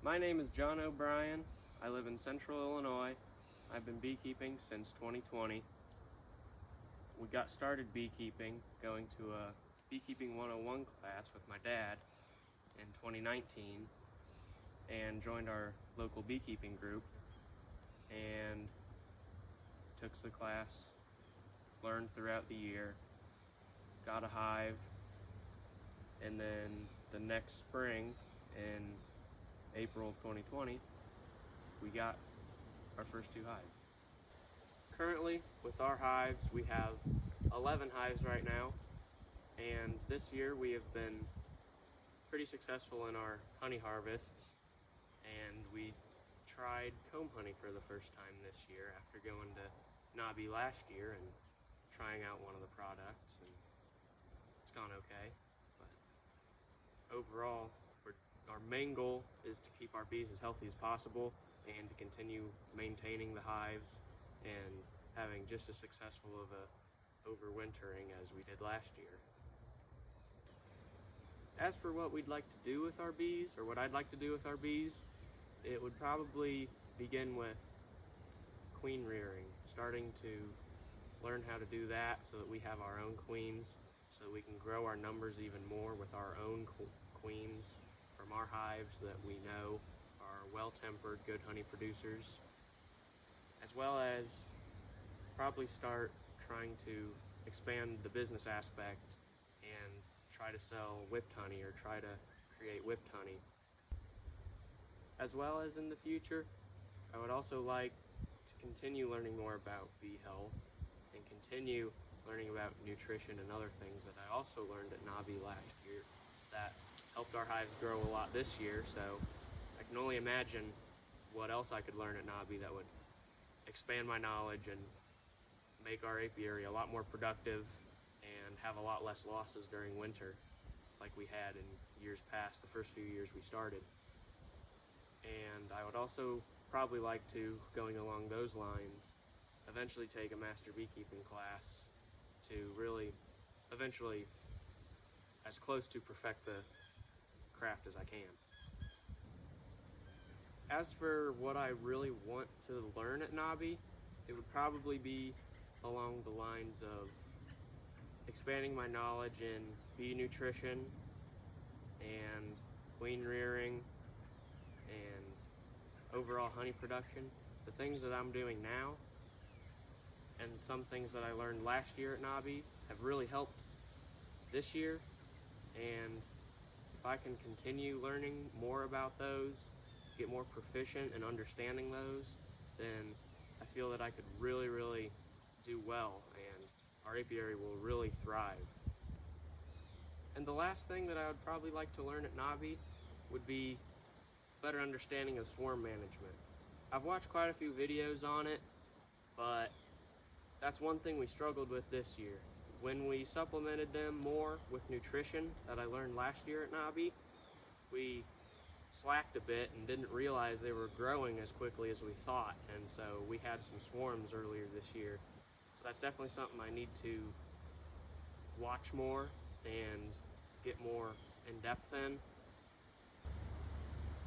My name is John O'Brien. I live in Central Illinois. I've been beekeeping since 2020. We got started beekeeping going to a Beekeeping 101 class with my dad in 2019 and joined our local beekeeping group and took the class, learned throughout the year, got a hive, and then the next spring in April of 2020 we got our first 2 hives. Currently with our hives we have 11 hives right now, and this year we have been pretty successful in our honey harvests, and we tried comb honey for the first time this year after going to NAHBE last year and trying out one of the products, and it's gone okay. But overall, our main goal is to keep our bees as healthy as possible and to continue maintaining the hives and having just as successful of a overwintering as we did last year. As for what we'd like to do with our bees, or what I'd like to do with our bees, it would probably begin with queen rearing, starting to learn how to do that so that we have our own queens, so we can grow our numbers even more with our own queens from our hives that we know are well-tempered, good honey producers, as well as probably start trying to expand the business aspect and try to sell whipped honey or try to create whipped honey. As well as in the future, I would also like to continue learning more about bee health and continue learning about nutrition and other things that I also learned at NAHBE last year that helped our hives grow a lot this year. So I can only imagine what else I could learn at NAHBE that would expand my knowledge and make our apiary a lot more productive and have a lot less losses during winter like we had in years past, the first few years we started. And I would also probably like to, going along those lines, eventually take a master beekeeping class to really eventually as close to perfect the craft as I can. As for what I really want to learn at NAHBE, it would probably be along the lines of expanding my knowledge in bee nutrition and queen rearing and overall honey production. The things that I'm doing now and some things that I learned last year at NAHBE have really helped this year, and if I can continue learning more about those, get more proficient in understanding those, then I feel that I could really do well and our apiary will really thrive. And the last thing that I would probably like to learn at NAHBE would be better understanding of swarm management. I've watched quite a few videos on it, but that's one thing we struggled with this year. When we supplemented them more with nutrition that I learned last year at NAHBE, we slacked a bit and didn't realize they were growing as quickly as we thought, and so we had some swarms earlier this year. So that's definitely something I need to watch more and get more in depth in.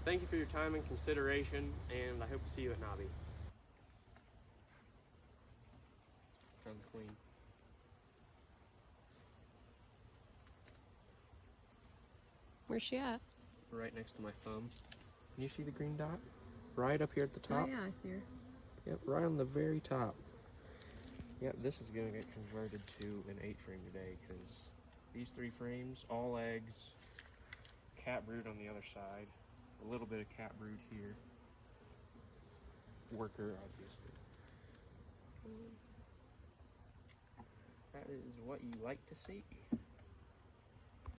Thank you for your time and consideration, and I hope to see you at NAHBE. Found the queen. Where's she at? Right next to my thumb. Can you see the green dot? Right up here at the top? Oh yeah, I see her. Yep, right on the very top. Yep, this is gonna get converted to an 8 frame today because these 3 frames, all eggs, cat brood on the other side, a little bit of cat brood here. Worker, obviously. That is what you like to see.